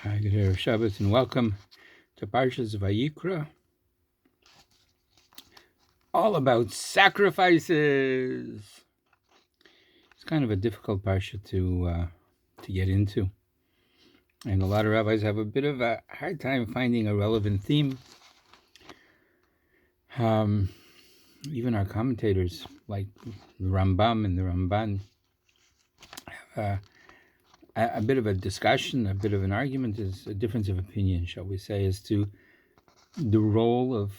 Hi, good day, Shabbos, and welcome to Parshas Vayikra, all about sacrifices. It's kind of a difficult parsha to get into, and a lot of rabbis have a bit of a hard time finding a relevant theme. Even our commentators, like the Rambam and the Ramban, have a bit of a discussion, a bit of an argument, is a difference of opinion, shall we say, as to the role of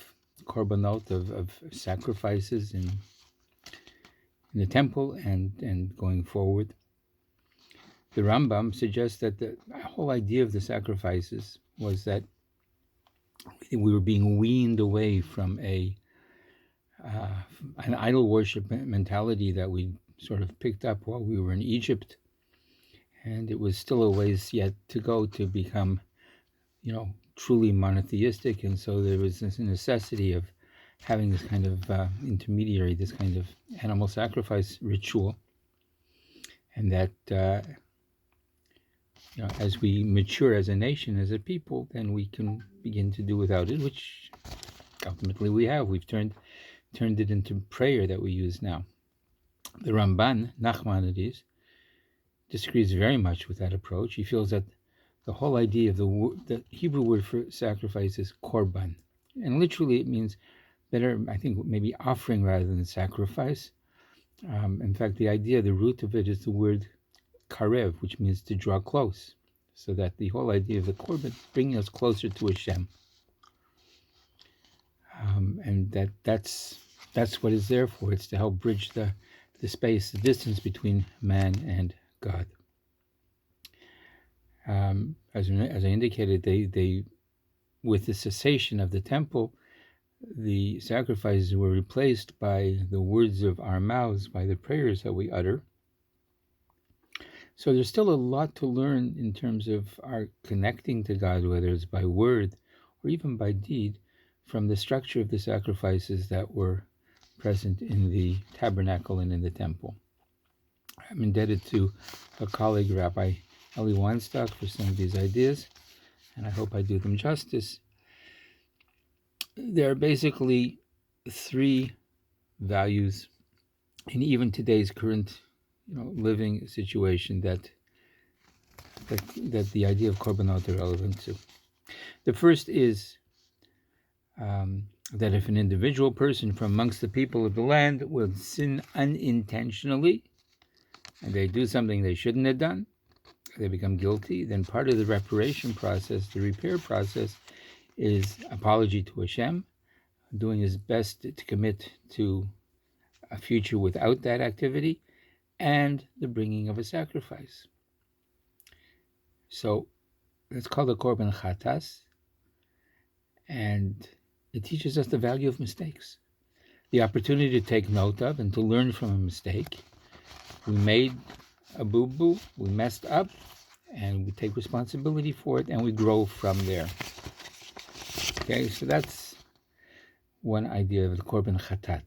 korbanot, of sacrifices in the temple and going forward. The Rambam suggests that the whole idea of the sacrifices was that we were being weaned away from an idol worship mentality that we sort of picked up while we were in Egypt, and it was still a ways yet to go to become, truly monotheistic. And so there was this necessity of having this kind of intermediary, this kind of animal sacrifice ritual, and that as we mature as a nation, as a people, then we can begin to do without it, which ultimately we have. We've turned it into prayer that we use now. The Ramban, Nachmanides, disagrees very much with that approach. He feels that the whole idea of the Hebrew word for sacrifice is korban, and literally it means better, I think, maybe offering rather than sacrifice. In fact, the root of it is the word karev, which means to draw close, so that the whole idea of the korban is bringing us closer to Hashem, and that's what it's there for. It's to help bridge the space, the distance between man and God. As I indicated, they with the cessation of the temple, the sacrifices were replaced by the words of our mouths, by the prayers that we utter. So there's still a lot to learn in terms of our connecting to God, whether it's by word or even by deed, from the structure of the sacrifices that were present in the tabernacle and in the temple. I'm indebted to a colleague, Rabbi Eli Weinstock, for some of these ideas, and I hope I do them justice. There are basically three values in even today's current living situation that the idea of korbanot are relevant to. The first is that if an individual person from amongst the people of the land will sin unintentionally, and they do something they shouldn't have done, they become guilty, then part of the reparation process, the repair process, is apology to Hashem, doing his best to commit to a future without that activity, and the bringing of a sacrifice. So it's called a korban chatas, and it teaches us the value of mistakes, the opportunity to take note of and to learn from a mistake. We made a boo-boo, we messed up, and we take responsibility for it, and we grow from there. Okay, so that's one idea of the korban chatat.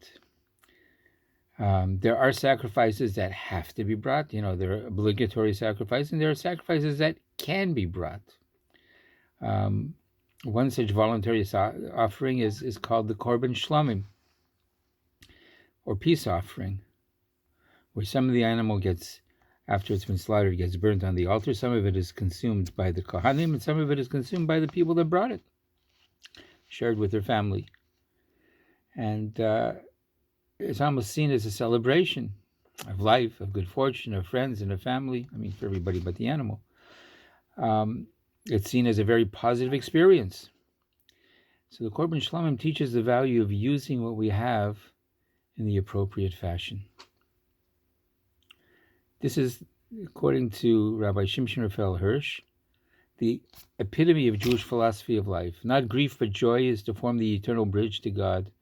There are sacrifices that have to be brought. There are obligatory sacrifices, and there are sacrifices that can be brought. One such voluntary offering is called the korban shlamim, or peace offering, where some of the animal gets, after it's been slaughtered, gets burnt on the altar. Some of it is consumed by the kohanim, and some of it is consumed by the people that brought it, shared with their family. And it's almost seen as a celebration of life, of good fortune, of friends and of family. I mean, for everybody but the animal. It's seen as a very positive experience. So the korban shlamim teaches the value of using what we have in the appropriate fashion. This is, according to Rabbi Shimshon Raphael Hirsch, the epitome of Jewish philosophy of life. Not grief but joy is to form the eternal bridge to God.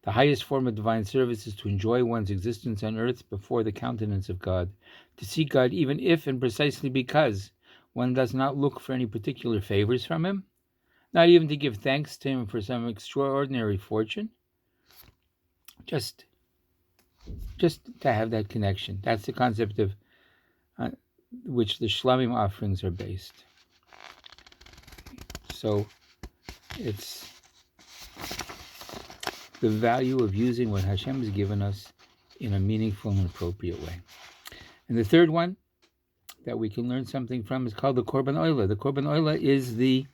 The highest form of divine service is to enjoy one's existence on earth before the countenance of God, to seek God even if and precisely because one does not look for any particular favors from him, not even to give thanks to him for some extraordinary fortune, just to have that connection. That's the concept of which the shlamim offerings are based. So it's the value of using what Hashem has given us in a meaningful and appropriate way. And the third one that we can learn something from is called the Korban Oila. The Korban Oila is the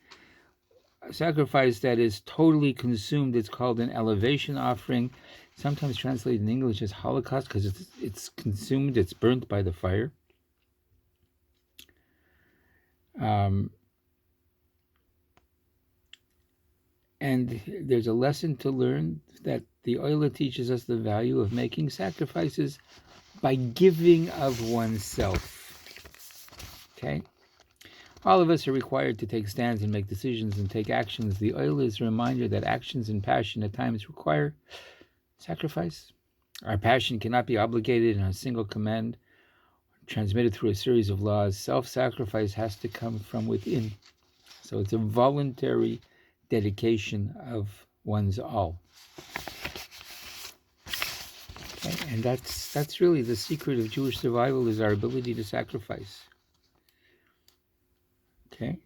sacrifice that is totally consumed. It's called an elevation offering, sometimes translated in English as Holocaust, because it's consumed, it's burnt by the fire. And there's a lesson to learn that the Oila teaches us the value of making sacrifices by giving of oneself. Okay? All of us are required to take stands and make decisions and take actions. The Oila is a reminder that actions and passion at times require sacrifice. Our passion cannot be obligated in a single command, transmitted through a series of laws. Self-sacrifice has to come from within. So it's a voluntary dedication of one's all. Okay? And that's really the secret of Jewish survival, is our ability to sacrifice. Okay?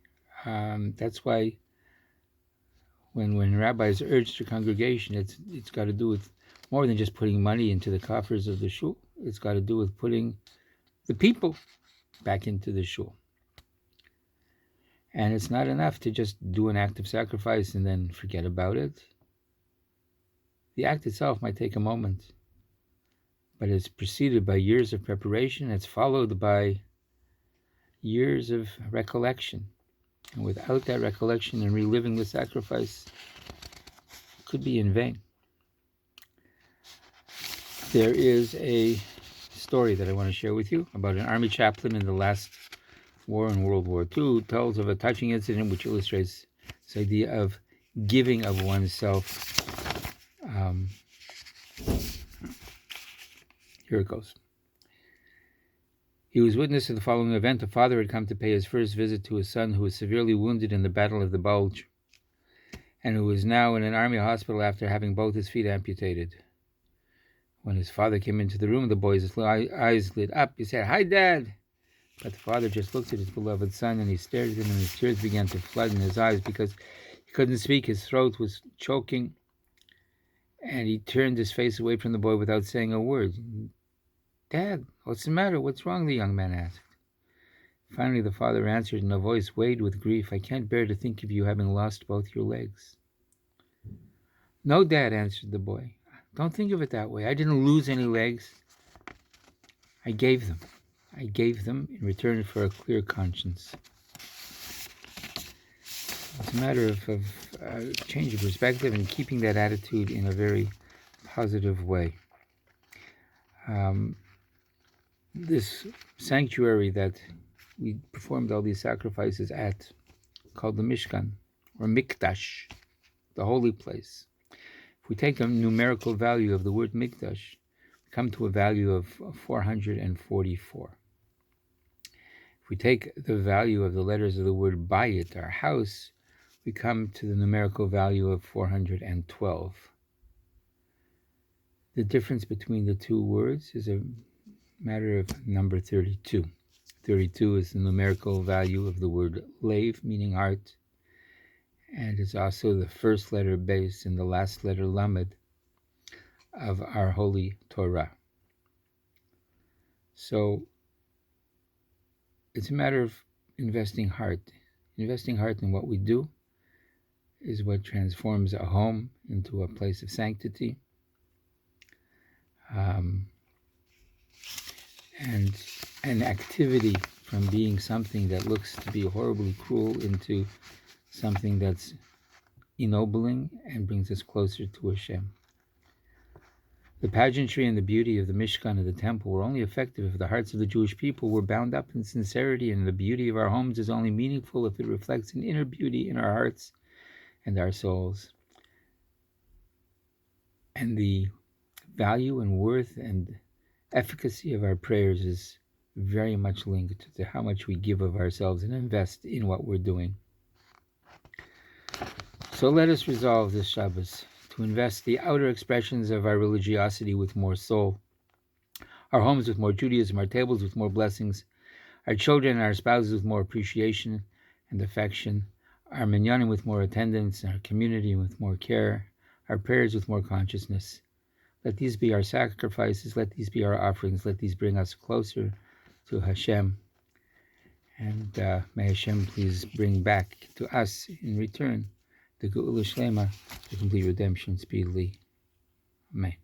That's why when rabbis urge their congregation, it's got to do with more than just putting money into the coffers of the shul. It's got to do with putting the people back into the shul. And it's not enough to just do an act of sacrifice and then forget about it. The act itself might take a moment, but it's preceded by years of preparation. It's followed by years of recollection. And without that recollection and reliving the sacrifice, it could be in vain. There is a story that I want to share with you about an army chaplain in the last war in World War II, who tells of a touching incident which illustrates this idea of giving of oneself. Here it goes. He was witness to the following event. A father had come to pay his first visit to his son, who was severely wounded in the Battle of the Bulge, and who was now in an army hospital after having both his feet amputated. When his father came into the room, the boy's eyes lit up. He said, "Hi, Dad." But the father just looked at his beloved son, and he stared at him, and his tears began to flood in his eyes because he couldn't speak. His throat was choking, and he turned his face away from the boy without saying a word. "Dad, what's the matter? What's wrong?" the young man asked. Finally, the father answered in a voice weighted with grief, "I can't bear to think of you having lost both your legs." "No, Dad," answered the boy. "Don't think of it that way. I didn't lose any legs. I gave them. I gave them in return for a clear conscience." It's a matter of change of perspective and keeping that attitude in a very positive way. This sanctuary that we performed all these sacrifices at, called the Mishkan, or Mikdash, the holy place. If we take the numerical value of the word Mikdash, we come to a value of 444. If we take the value of the letters of the word Bayit, our house, we come to the numerical value of 412. The difference between the two words is a matter of number 32. 32 is the numerical value of the word Lev, meaning heart, and is also the first letter base and the last letter Lamed of our holy Torah. So it's a matter of investing heart. Investing heart in what we do is what transforms a home into a place of sanctity. And an activity from being something that looks to be horribly cruel into something that's ennobling and brings us closer to Hashem. The pageantry and the beauty of the Mishkan of the temple were only effective if the hearts of the Jewish people were bound up in sincerity, and the beauty of our homes is only meaningful if it reflects an inner beauty in our hearts and our souls. And the value and worth and efficacy of our prayers is very much linked to how much we give of ourselves and invest in what we're doing. So let us resolve this Shabbos to invest the outer expressions of our religiosity with more soul, our homes with more Judaism, our tables with more blessings, our children and our spouses with more appreciation and affection, our minyanim with more attendance, our community with more care, our prayers with more consciousness. Let these be our sacrifices. Let these be our offerings. Let these bring us closer to Hashem. And may Hashem please bring back to us in return the Geula Shlema, the complete redemption speedily. Amen.